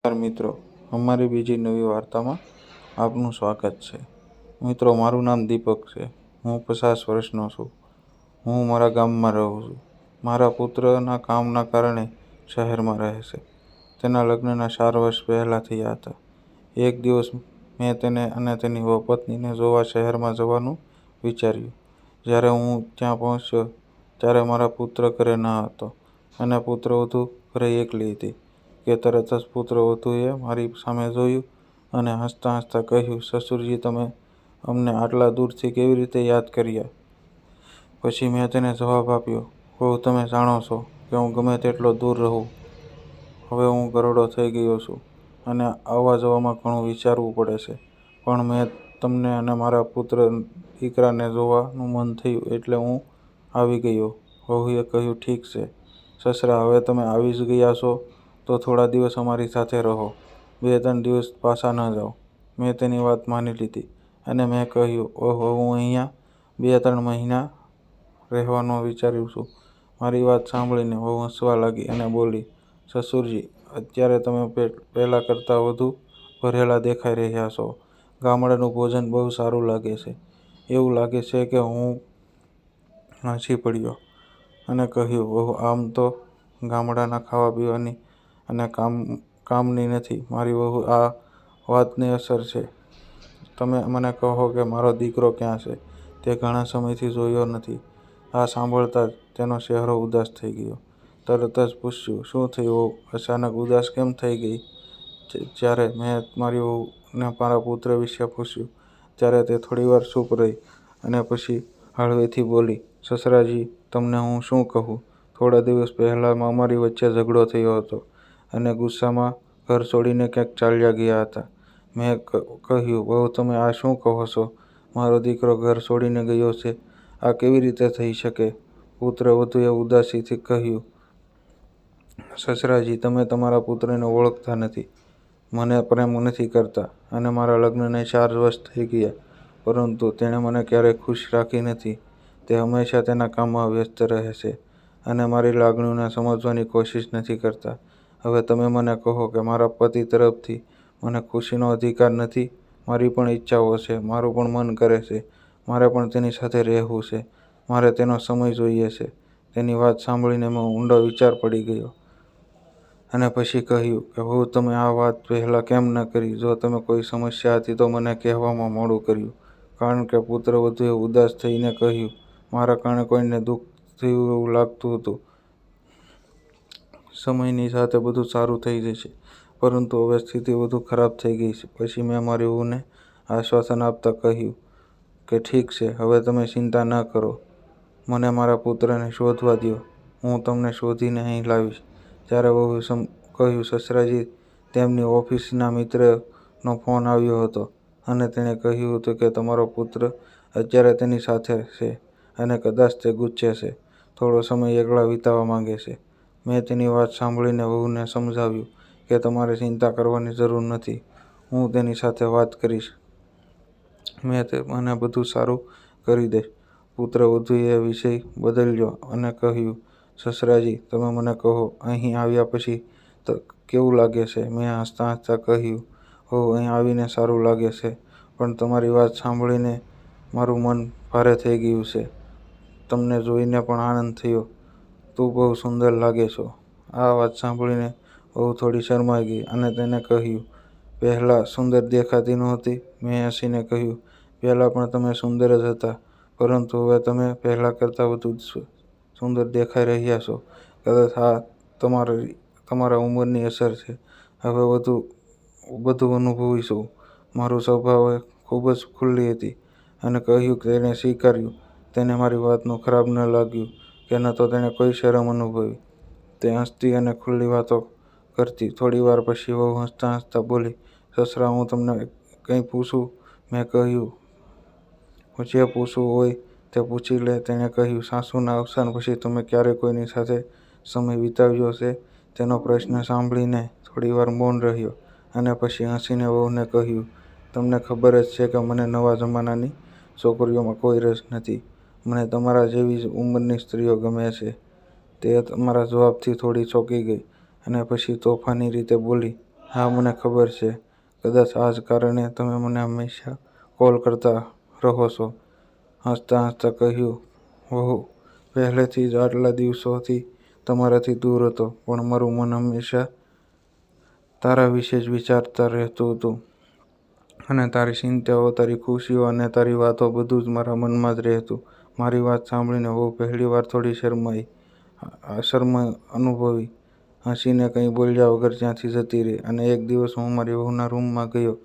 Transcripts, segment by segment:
નમસ્કાર મિત્રો, અમારી બીજી નવી વાર્તામાં આપનું સ્વાગત છે. મિત્રો, મારું નામ દીપક છે. હું 50 વર્ષનો છું. હું મારા ગામમાં રહું છું. મારા પુત્રના કામના કારણે શહેરમાં રહે છે. તેના લગ્નના 4 વર્ષ પહેલાં થયા હતા. એક દિવસ મેં તેને અને તેની પત્નીને જોવા શહેરમાં જવાનું વિચાર્યું. જ્યારે હું ત્યાં પહોંચ્યો ત્યારે મારા પુત્ર ઘરે ન હતો અને પુત્રવધુ ઘરે એકલી હતી કે તરત જ પુત્રવધુએ મારી સામે જોયું અને હસતાં હસતાં કહ્યું, "સસુરજી, તમે અમને આટલા દૂરથી કેવી રીતે યાદ કર્યા?" પછી મેં તેને જવાબ આપ્યો, "વહુ, તમે જાણો છો કે હું ગમે તેટલો દૂર રહું. હવે હું ઘરડો થઈ ગયો છું અને આવવા જવામાં ઘણું વિચારવું પડે છે. પણ મેં તમને અને મારા દીકરાને જોવાનું મન થયું એટલે હું આવી ગયો." વહુએ કહ્યું, "ઠીક છે, સસરા, હવે તમે આવી જ ગયા છો તો થોડા દિવસ અમારી સાથે રહો. 2-3 દિવસ પાછા ન જાઓ." મેં તેની વાત માની લીધી અને મેં કહ્યું, "ઓહો, હું અહીંયા 2-3 મહિના રહેવાનું વિચારું છું." મારી વાત સાંભળીને વહુ હસવા લાગી અને બોલી, "સસુરજી, અત્યારે તમે પહેલાં કરતાં વધુ ભરેલા દેખાઈ રહ્યા છો. ગામડાનું ભોજન બહુ સારું લાગે છે." એવું લાગે છે કે હું હસી પડ્યો અને કહ્યું, "વહુ, આમ તો ગામડાના ખાવા પીવાની અને કામની નથી મારી વહુ, આ વાતની અસર છે. તમે મને કહો કે મારો દીકરો ક્યાં છે? તે ઘણા સમયથી જોયો નથી." આ સાંભળતાં જ તેનો ચહેરો ઉદાસ થઈ ગયો. તરત જ પૂછ્યું, "શું થયું વહુ? અચાનક ઉદાસ કેમ થઈ ગઈ?" જ્યારે મેં મારી વહુને મારા પુત્ર વિશે પૂછ્યું ત્યારે તે થોડીવાર ચૂપ રહી અને પછી હળવેથી બોલી, "સસરાજી, તમને હું શું કહું? થોડા દિવસ પહેલાં અમારી વચ્ચે ઝઘડો થયો હતો અને ગુસ્સામાં ઘર છોડીને ક્યાંક ચાલ્યા ગયા હતા." મેં કહ્યું, "વહુ, તમે આ શું કહો છો? મારો દીકરો ઘર છોડીને ગયો છે? આ કેવી રીતે થઈ શકે?" પુત્રવધુએ ઉદાસીથી કહ્યું, "સસરાજી, તમે તમારા પુત્રને ઓળખતા નથી. મને પ્રેમ નથી કરતા અને મારા લગ્નને 4 વર્ષ થઈ ગયા, પરંતુ તેણે મને ક્યારેય ખુશ રાખી નથી. તે હંમેશા તેના કામમાં વ્યસ્ત રહે છે અને મારી લાગણીઓને સમજવાની કોશિશ નથી કરતા. હવે તમે મને કહો કે મારા પતિ તરફથી મને ખુશીનો અધિકાર નથી? મારી પણ ઈચ્છાઓ છે, મારું પણ મન કરે છે. મારે પણ તેની સાથે રહેવું છે. મારે તેનો સમય જોઈએ છે." તેની વાત સાંભળીને મેં ઊંડો વિચાર પડી ગયો અને પછી કહ્યું કે, "વહુ, તમે આ વાત પહેલાં કેમ ન કરી? જો તમે કોઈ સમસ્યા હતી તો મને કહેવામાં મોડું કર્યું." કારણ કે પુત્રવધુએ ઉદાસ થઈને કહ્યું, "મારા કારણે કોઈને દુઃખ થયું એવું લાગતું હતું. સમયની સાથે બધું સારું થઈ જશે, પરંતુ હવે સ્થિતિ વધુ ખરાબ થઈ ગઈ છે." પછી મેં મારી વહુને આશ્વાસન આપતાં કહ્યું કે, "ઠીક છે, હવે તમે ચિંતા ન કરો. મને મારા પુત્રને શોધવા દો. હું તમને શોધીને અહીં લાવીશ." ત્યારે વહુએ કહ્યું, "સસરાજી, તેમની ઓફિસના મિત્રનો ફોન આવ્યો હતો અને તેણે કહ્યું હતું કે તમારો પુત્ર અત્યારે તેની સાથે છે અને કદાચ તે ગુસ્સે છે. થોડો સમય એકલા વિતાવવા માંગે છે." મેં તેની વાત સાંભળીને વહુને સમજાવ્યું કે તમારે ચિંતા કરવાની જરૂર નથી. હું તેની સાથે વાત કરીશ. મને બધું સારું કરી દઈશ. પુત્રવધુએ વિષય બદલ્યો અને કહ્યું, "સસરાજી, તમે મને કહો, અહીં આવ્યા પછી કેવું લાગે છે?" મેં હસતાં હસતાં કહ્યું, "વહુ, અહીં આવીને સારું લાગે છે, પણ તમારી વાત સાંભળીને મારું મન ભારે થઈ ગયું છે. તમને જોઈને પણ આનંદ થયો. તું બહુ સુંદર લાગે છો." આ વાત સાંભળીને વહુ થોડી શરમાઈ ગઈ અને તેણે કહ્યું, "પહેલાં સુંદર દેખાતી નહોતી?" મેં હસીને કહ્યું, "પહેલાં પણ તમે સુંદર જ હતા, પરંતુ હવે તમે પહેલાં કરતાં વધુ સુંદર દેખાઈ રહ્યા છો. કદાચ આ તમારા ઉંમરની અસર છે. હવે બધું અનુભવું છું." મારું સ્વભાવ ખૂબ જ ખુલ્લી હતી અને કહ્યું કે તેણે સ્વીકાર્યું. તેને મારી વાતનું ખરાબ ન લાગ્યું કે ન તો તેણે કોઈ શરમ અનુભવી. તે હસતી અને ખુલ્લી વાતો કરતી. થોડીવાર પછી વહુ હસતાં હસતાં બોલી, "સસરા, હું તમને કંઈ પૂછું?" મેં કહ્યું, "જે પૂછવું હોય તે પૂછી લે." તેણે કહ્યું, "સાસુના અવસાન પછી તમે ક્યારેય કોઈની સાથે સમય વિતાવ્યો છે?" તેનો પ્રશ્ન સાંભળીને થોડીવાર મૌન રહ્યો અને પછી હસીને વહુને કહ્યું, "તમને ખબર જ છે કે મને નવા જમાનાની છોકરીઓમાં કોઈ રસ નથી. મને તમારા જેવી જ ઉંમરની સ્ત્રીઓ ગમે છે." તે મારા જવાબથી થોડી ચોંકી ગઈ અને પછી તોફાની રીતે બોલી, હા, મને ખબર છે. કદાચ આ જ કારણે તમે મને હંમેશા કોલ કરતા રહો છો. હસતાં હસતાં કહ્યું, વહુ પહેલેથી જ આટલા દિવસોથી તમારાથી દૂર હતો, પણ મારું મન હંમેશા તારા વિશે જ વિચારતા રહેતું હતું. અને તારી ચિંતાઓ, તારી ખુશીઓ અને તારી વાતો બધું જ મારા મનમાં જ રહેતું. મારી વાત સાંભળીને વહુ પહેલીવાર થોડી શરમ અનુભવી. હસીને કંઈ બોલ્યા વગર ત્યાંથી જતી રહી. અને એક દિવસ હું મારી વહુના રૂમમાં ગયો.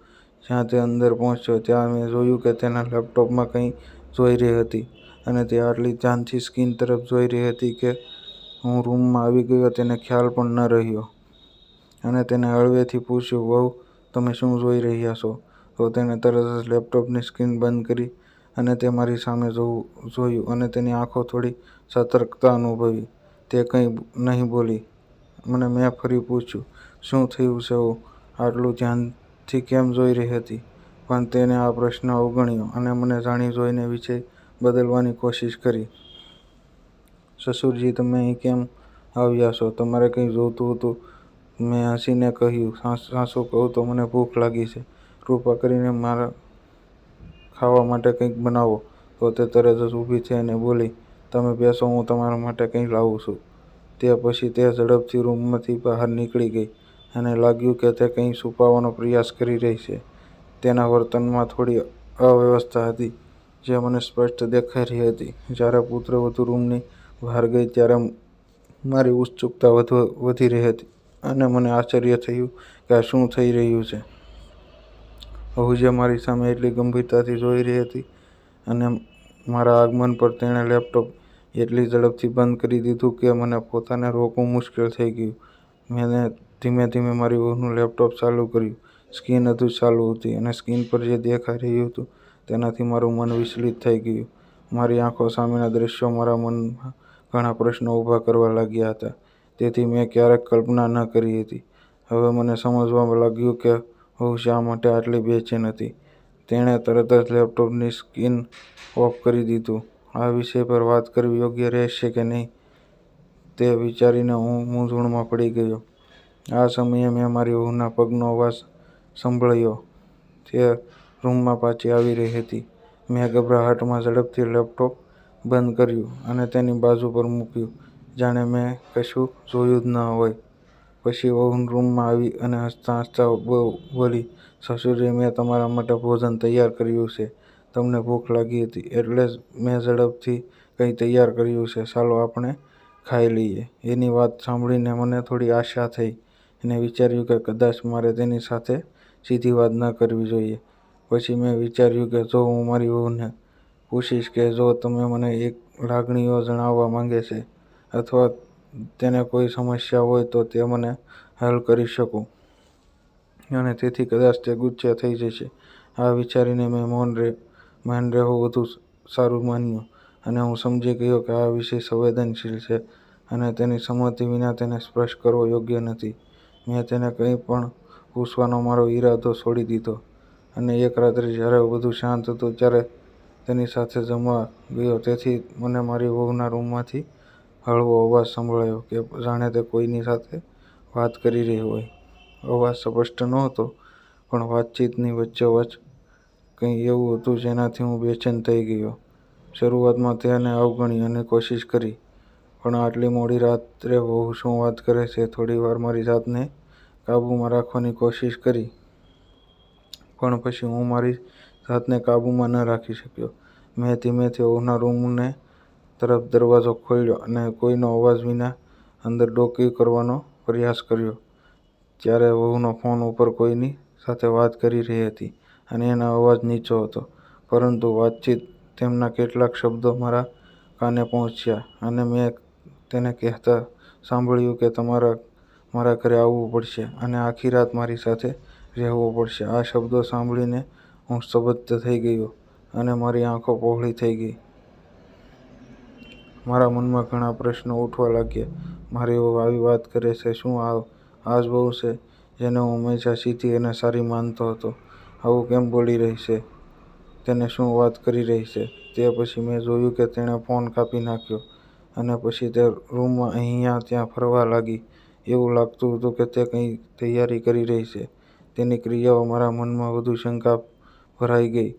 જ્યાં તે અંદર પહોંચ્યો ત્યાં મેં જોયું કે તેના લેપટોપમાં કંઈ જોઈ રહી હતી. અને તે આટલી ધ્યાનથી સ્ક્રીન તરફ જોઈ રહી હતી કે હું રૂમમાં આવી ગયો તેને ખ્યાલ પણ ન રહ્યો. અને તેને હળવેથી પૂછ્યું, વહુ તમે શું જોઈ રહ્યા છો? તો તેણે તરત જ લેપટોપની સ્ક્રીન બંધ કરી અને તે મારી સામે જોયું અને તેની આંખો થોડી સતર્કતા અનુભવી. તે કંઈ નહીં બોલી. અને મેં ફરી પૂછ્યું, શું થયું છે વહુ? આટલું ધ્યાનથી કેમ જોઈ રહી હતી? પણ તેણે આ પ્રશ્ન અવગણ્યો અને મને જાણી જોઈને વિષય બદલવાની કોશિશ કરી. સસુરજી, તમે અહીં કેમ આવ્યા છો? તમારે કંઈ જોઈતું હતું? મેં હસીને કહ્યું, સાચું કહું તો મને ભૂખ લાગી છે. કૃપા કરીને મારા ખાવા માટે કંઈક બનાવો. તો તે તરત જ ઊભી થઈ અને બોલી, તમે બેસો, હું તમારા માટે કંઈ લાવું છું. તે પછી તે ઝડપથી રૂમમાંથી બહાર નીકળી ગઈ. અને લાગ્યું કે તે કંઈ છુપાવવાનો પ્રયાસ કરી રહી છે. તેના વર્તનમાં થોડી અવ્યવસ્થા હતી, જે મને સ્પષ્ટ દેખાઈ રહી હતી. જ્યારે પુત્રવધુ રૂમની બહાર ગઈ ત્યારે મારી ઉત્સુકતા વધી રહી હતી અને મને આશ્ચર્ય થયું કે આ શું થઈ રહ્યું છે. વહુ જે મારી સામે એટલી ગંભીરતાથી જોઈ રહી હતી અને મારા આગમન પર તેણે લેપટોપ એટલી ઝડપથી બંધ કરી દીધું કે મને પોતાને રોકવું મુશ્કેલ થઈ ગયું. મેં ધીમે ધીમે મારી વહુનું લેપટોપ ચાલુ કર્યું. સ્ક્રીન હજુ ચાલુ હતી અને સ્ક્રીન પર જે દેખાઈ રહ્યું હતું તેનાથી મારું મન વિચલિત થઈ ગયું. મારી આંખો સામેના દ્રશ્યો મારા મનમાં ઘણા પ્રશ્નો ઊભા કરવા લાગ્યા હતા. તેથી મેં ક્યારેક કલ્પના ન કરી હતી. હવે મને સમજવા લાગ્યું કે વહુ શા માટે આટલી બેચેન હતી. તેણે તરત જ લેપટોપની સ્ક્રીન ઓફ કરી દીધું. આ વિષય પર વાત કરવી યોગ્ય રહેશે કે નહીં તે વિચારીને હું મૂંઝવણમાં પડી ગયો. આ સમયે મેં મારી વહુના પગનો અવાજ સાંભળ્યો. તે રૂમમાં પાછી આવી રહી હતી. મેં ગભરાહટમાં ઝડપથી લેપટોપ બંધ કર્યું અને તેની બાજુ પર મૂક્યું, જાણે મેં કશું જોયું જ ન હોય. પછી વહુ રૂમમાં આવી અને હસતાં હસતાં બોલી, સસુરજી, મેં તમારા માટે ભોજન તૈયાર કર્યું છે. તમને ભૂખ લાગી હતી એટલે જ મેં ઝડપથી કંઈ તૈયાર કર્યું છે. ચાલો આપણે ખાઈ લઈએ. એની વાત સાંભળીને મને થોડી આશા થઈ અને વિચાર્યું કે કદાચ મારે તેની સાથે સીધી વાત ન કરવી જોઈએ. પછી મેં વિચાર્યું કે જો હું મારી વહુને પૂછીશ કે જો તમે મને એક લાગણીઓ જણાવવા માંગે છે અથવા તેને કોઈ સમસ્યા હોય તો તે મને હલ કરી શકું. અને તેથી કદાચ તે ગુસ્સે થઈ જશે. આ વિચારીને મેં મૌન રહેવું વધુ સારું માન્યું અને હું સમજી ગયો કે આ વિષય સંવેદનશીલ છે અને તેની સંમતિ વિના તેને સ્પર્શ કરવો યોગ્ય નથી. મેં તેને કંઈ પણ પૂછવાનો મારો ઈરાદો છોડી દીધો. અને એક રાત્રે જ્યારે બધું શાંત હતું ત્યારે તેની સાથે જમવા ગયો. તેથી મને મારી વહુના રૂમમાંથી હળવો અવાજ સંભળાયો કે જાણે તે કોઈની સાથે વાત કરી રહી હોય. અવાજ સ્પષ્ટ નહોતો, પણ વાતચીતની વચ્ચોવચ્ચ કંઈ એવું હતું જેનાથી હું બેચેન થઈ ગયો. શરૂઆતમાં તેને અવગણવાની કોશિશ કરી, પણ આટલી મોડી રાત્રે વહુ શું વાત કરે છે? થોડીવાર મારી જાતને કાબૂમાં રાખવાની કોશિશ કરી, પણ પછી હું મારી જાતને કાબૂમાં ન રાખી શક્યો. મેં ધીમેથી વહુના રૂમને તરફ દરવાજો ખોલ્યો અને કોઈનો અવાજ વિના અંદર ડોકિયું કરવાનો પ્રયાસ કર્યો. ત્યારે વહુનો ફોન ઉપર કોઈની સાથે વાત કરી રહી હતી અને એનો અવાજ નીચો હતો, પરંતુ વાતચીત તેમના કેટલાક શબ્દો મારા કાને પહોંચ્યા અને મેં તેને કહેતા સાંભળ્યું કે તમારે મારા ઘરે આવવું પડશે અને આખી રાત મારી સાથે રહેવું પડશે. આ શબ્દો સાંભળીને હું સ્તબ્ધ થઈ ગયો અને મારી આંખો પહોળી થઈ ગઈ. મારા મનમાં ઘણા પ્રશ્નો ઉઠવા લાગ્યા. મારી વહુ આવી વાત કરે છે? શું આ જ વહુ છે જેને હું હંમેશા સીધી અને સારી માનતો હતો? આવું કેમ બોલી રહી છે? તેને શું વાત કરી રહી છે? તે પછી મેં જોયું કે તેણે ફોન કાપી નાખ્યો અને પછી તે રૂમમાં અહીંયા ત્યાં ફરવા લાગી. એવું લાગતું હતું કે તે કંઈ તૈયારી કરી રહી છે. તેની ક્રિયાઓ મારા મનમાં વધુ શંકા ભરાઈ ગઈ.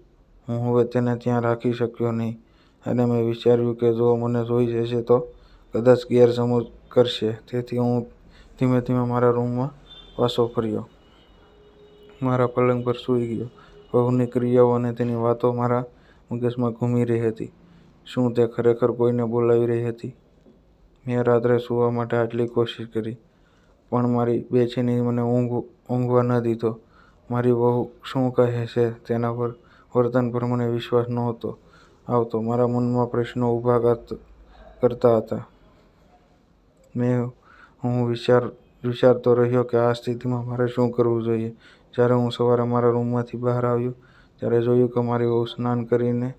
હું હવે તેને ત્યાં રાખી શક્યો નહીં, અને મેં વિચાર્યું કે જો મને જોઈ જશે તો કદાચ ગેરસમજ કરશે. તેથી હું ધીમે ધીમે મારા રૂમમાં પાછો ફર્યો. મારા પલંગ પર સૂઈ ગયો. વહુની ક્રિયાઓ અને તેની વાતો મારા મગજમાં ઘૂમી રહી હતી. શું તે ખરેખર કોઈને બોલાવી રહી હતી? મેં રાત્રે સૂવા માટે આટલી કોશિશ કરી, પણ મારી બેચેની મને ઊંઘવા ન દીધો. મારી વહુ શું કહે છે તેના વર્તન પર મને વિશ્વાસ નહોતો આવતો. મારા મનમાં પ્રશ્નો ઊભા કરતા હતા. હું વિચારતો રહ્યો કે આ સ્થિતિમાં મારે શું કરવું જોઈએ. જ્યારે હું સવારે મારા રૂમમાંથી બહાર આવ્યો, ત્યારે જોયું કે મારી વહુ સ્નાન કરીને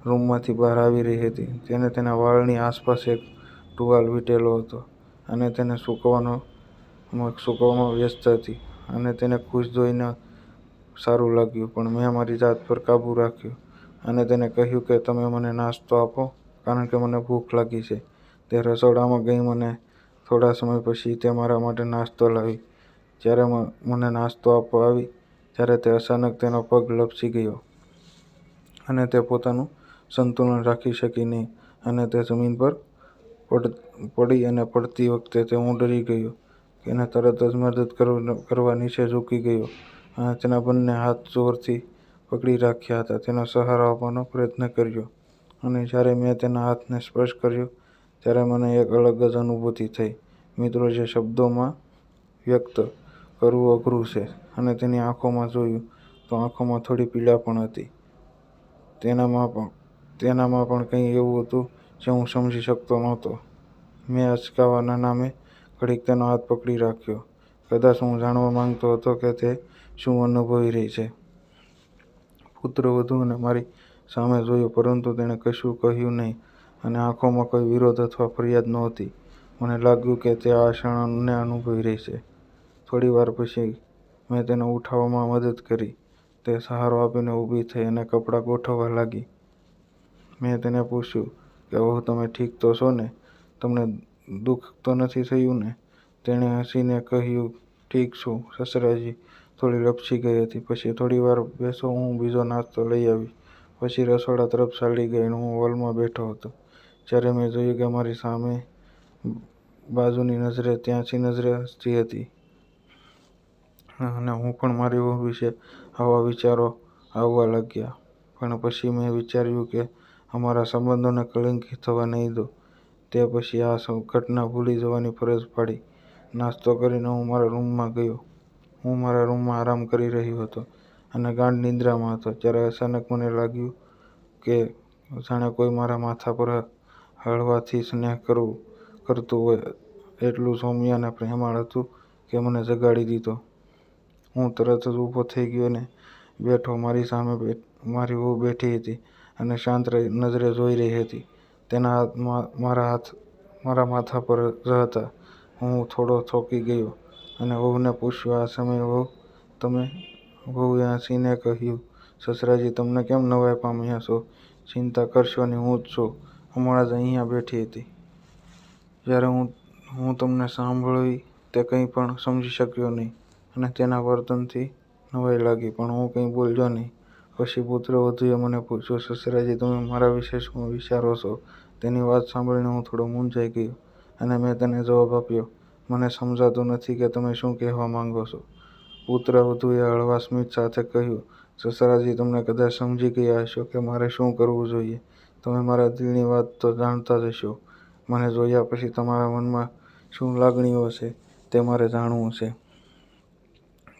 રૂમમાંથી બહાર આવી રહી હતી. તેને તેના વાળની આસપાસ એક ટુવાલ વીંટેલો હતો અને તેને સૂકવવામાં વ્યસ્ત હતી, અને તેને ખુશ જોઈને સારું લાગ્યું. પણ મેં મારી જાત પર કાબૂ રાખ્યો અને તેને કહ્યું કે તમે મને નાસ્તો આપો, કારણ કે મને ભૂખ લાગી છે. તે રસોડામાં ગઈ અને થોડા સમય પછી તે મારા માટે નાસ્તો લાવી. જ્યારે મને નાસ્તો આપવા આવી, ત્યારે તે અચાનક તેનો પગ લપસી ગયો અને તે પોતાનું સંતુલન રાખી શકી નહીં, અને તે જમીન પર પડી. અને પડતી વખતે હું ડરી ગયો અને તરત જ મદદ કરવા નીચે ઝૂકી ગયો અને તેના બંને હાથ જોરથી પકડી રાખ્યા હતા. તેનો સહારો આપવાનો પ્રયત્ન કર્યો, અને જ્યારે મેં તેના હાથને સ્પર્શ કર્યો, ત્યારે મને એક અલગ જ અનુભૂતિ થઈ. મિત્રો, જે શબ્દોમાં વ્યક્ત કરવું અઘરું છે. અને તેની આંખોમાં જોયું તો આંખોમાં થોડી પીડા પણ હતી. તેનામાં પણ કંઈ એવું હતું જે હું સમજી શકતો નહોતો. મેં અચકાવાના નામે ઘડીક તેનો હાથ પકડી રાખ્યો. કદાચ હું જાણવા માંગતો હતો કે તે શું અનુભવી રહી છે. પુત્રવધૂએ મારી સામે જોયું, પરંતુ તેણે કશું કહ્યું નહીં, અને આંખોમાં કોઈ વિરોધ અથવા ફરિયાદ નહોતી. મને લાગ્યું કે તે આ ક્ષણને અનુભવી રહી છે. થોડી વાર પછી મેં તેને ઉઠાવવામાં મદદ કરી. તે સહારો આપીને ઊભી થઈ અને કપડાં ગોઠવવા લાગી. મેં તેને પૂછ્યું કે વહુ, તમે ઠીક તો છો ને? તમને દુઃખ તો નથી થયું ને? તેણે હસીને કહ્યું, ઠીક છું સસરાજી. થોડી લપસી ગઈ હતી. પછી થોડી વાર બેસો, હું બીજો નાસ્તો લઈ આવીશ. પછી રસોડા તરફ ચાલી ગઈ અને હું હોલમાં બેઠો હતો. જ્યારે મેં જોયું કે મારી સામે બાજુની નજરે ત્યાંથી નજરે હસતી હતી, અને હું પણ મારી વહુ વિશે આવા વિચારો આવવા લાગ્યા. પણ પછી મેં વિચાર્યું કે અમારા સંબંધોને કલંકિત થવા નહીં દો. તે પછી આ ઘટના ભૂલી જવાની ફરજ પાડી. નાસ્તો કરીને હું મારા રૂમમાં ગયો. હું મારા રૂમમાં આરામ કરી રહ્યો હતો અને ગાઢ નિંદ્રામાં હતો, ત્યારે અચાનક મને લાગ્યું કે જાણે કોઈ મારા માથા પર હળવાથી સ્નેહ કરતું હોય. એટલું સૌમ્ય અને પ્રેમાળ હતું કે મને જગાડી દીધો. હું તરત જ ઊભો થઈ ગયો અને બેઠો. મારી સામે મારી વહુ બેઠી હતી અને શાંત નજરે જોઈ રહી હતી. તેના હાથ મારા માથા પર જ હતા. હું થોડો ચોંકી ગયો અને વહુને પૂછ્યું, આ સમયે વહુએ હસીને કહ્યું, સસરાજી, તમને કેમ નવાઈ પામ્યા છો? ચિંતા કરશો નહીં, હું જ છું. હમણાં જ અહીંયા બેઠી હતી. જ્યારે હું તમને સાંભળી તે કંઈ પણ સમજી શક્યો નહીં, અને તેના વર્તનથી નવાઈ લાગી, પણ હું કંઈ બોલ્યો નહીં. પછી પુત્રવધૂએ મને પૂછ્યું, સસરાજી, તમે મારા વિશે શું વિચારો છો? તેની વાત સાંભળીને હું થોડો મૂંઝાઈ ગયો, અને મેં તેને જવાબ આપ્યો, મને સમજાતું નથી કે તમે શું કહેવા માંગો છો. પુત્રવધૂએ હળવા સ્મિત સાથે કહ્યું, સસરાજી, તમે કદાચ સમજી ગયા હશો કે મારે શું કરવું જોઈએ. તમે મારા દિલની વાત તો જાણતા જ હશો. મને જોયા પછી તમારા મનમાં શું લાગણીઓ છે તે મારે જાણવું છે.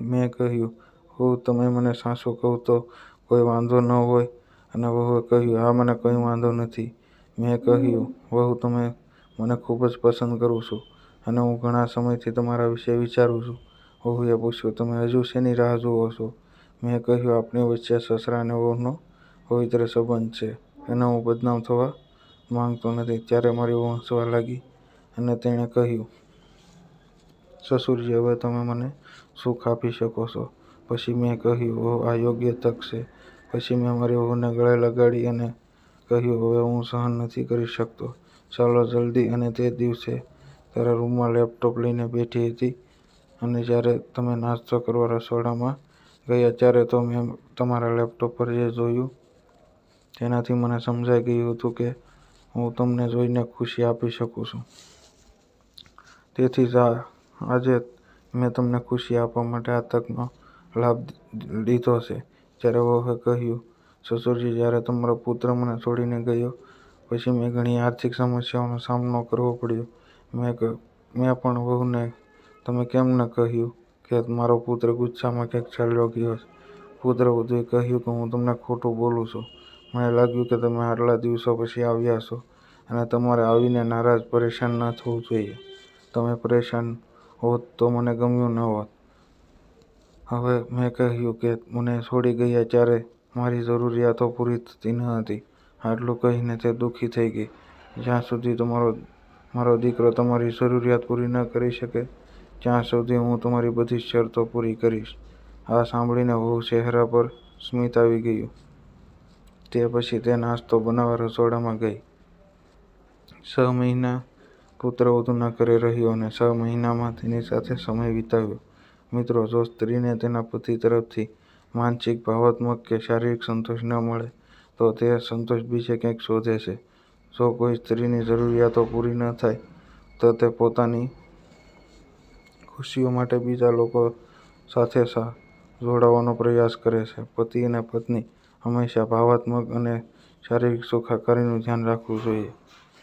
મેં કહ્યું, વહુ, તમે મને સાચું કહું તો કોઈ વાંધો ન હોય? અને વહુએ કહ્યું, હા, મને કોઈ વાંધો નથી. મેં કહ્યું, વહુ, તમે મને ખૂબ જ પસંદ કરું છું, અને હું ઘણા સમયથી તમારા વિશે વિચારું છું. વહુએ પૂછ્યું, તમે હજુ શેની રાહ જુઓ છો? મેં કહ્યું, આપણી વચ્ચે સસરા અને વહુનો પવિત્ર સંબંધ છે, અને હું બદનામ થવા માંગતો નથી. ત્યારે મારી વહુ હસવા લાગી અને તેણે કહ્યું, સસુરજી, હવે તમે મને સુખ આપી શકો છો. પછી મેં કહ્યું, વહુ, આ યોગ્ય તક છે. પછી મેં મારી વહુને ગળે લગાડી અને કહ્યું, હવે હું સહન નથી કરી શકતો. ચાલો જલ્દી. અને તે દિવસે તારા રૂમમાં લેપટોપ લઈને બેઠી હતી અને જ્યારે તમે નાસ્તો કરવા રસોડામાં ગયા ત્યારે તો મેં તમારા લેપટોપ પર જે જોયું તેનાથી મને સમજાઈ ગયું હતું કે હું તમને જોઈને ખુશી આપી શકું છું. તેથી જ આજે મેં તમને ખુશી આપવા માટે આ તકનો લાભ લીધો છે. જ્યારે વહુએ કહ્યું, સસુરજી, જ્યારે તમારો પુત્ર મને છોડીને ગયો પછી મેં ઘણી આર્થિક સમસ્યાઓનો સામનો કરવો પડ્યો. મેં પણ વહુને તમે કેમ ન કહ્યું કે મારો પુત્ર ગુસ્સામાં ક્યાંક ચાલ્યો ગયો છે. પુત્રવધુએ કહ્યું કે હું તમને ખોટું બોલું છું. મને લાગ્યું કે તમે આટલા દિવસો પછી આવ્યા છો અને તમારે આવીને નારાજ પરેશાન ન થવું જોઈએ. તમે પરેશાન હોત તો મને ગમ્યું ન હોત. હવે મેં કહ્યું કે મને છોડી ગયા ત્યારે મારી જરૂરિયાતો પૂરી થતી ન હતી. આટલું કહીને તે દુઃખી થઈ ગઈ. જ્યાં સુધી મારો દીકરો તમારી જરૂરિયાત પૂરી ન કરી શકે ત્યાં સુધી હું તમારી બધી શરતો પૂરી કરીશ. આ સાંભળીને વહુ ચહેરા પર સ્મિત આવી ગયું. તે પછી તે નાસ્તો બનાવવા રસોડામાં ગઈ. 6 મહિના પુત્રવધૂના ઘરે રહ્યો અને 6 મહિનામાં તેની સાથે સમય વિતાવ્યો. મિત્રો, જો સ્ત્રીને તેના પતિ તરફથી માનસિક, ભાવનાત્મક કે શારીરિક સંતોષ ન મળે તો તે સંતોષ બીજે ક્યાંક શોધે છે. જો કોઈ સ્ત્રીની જરૂરિયાતો પૂરી ન થાય તો તે પોતાની ખુશીઓ માટે બીજા લોકો સાથે જોડાવાનો પ્રયાસ કરે છે. પતિ અને પત્ની હંમેશા ભાવનાત્મક અને શારીરિક સુખાકારીનું ધ્યાન રાખવું જોઈએ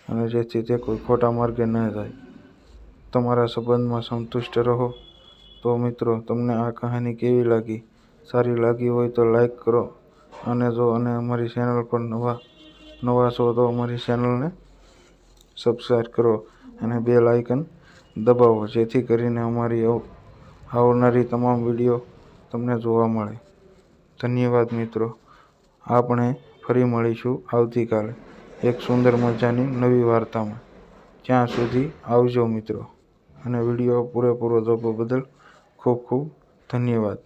અને જેથી તે કોઈ ખોટા માર્ગે ન જાય. તમારા સંબંધમાં સંતુષ્ટ રહો. તો મિત્રો, તમને આ કહાની કેવી લાગી? સારી લાગી હોય તો લાઈક કરો અને અમારી ચેનલ પર નવા છો તો અમારી ચેનલને સબસ્ક્રાઈબ કરો અને બેલ આઇકન દબાવો જેથી કરીને અમારી આવનારી તમામ વિડીયો તમને જોવા મળે. ધન્યવાદ મિત્રો. આપણે ફરી મળીશું આવતીકાલે એક સુંદર મજાની નવી વાર્તામાં. ત્યાં સુધી આવજો મિત્રો અને વિડીયો પૂરેપૂરો જોવા બદલ ખૂબ ખૂબ ધન્યવાદ.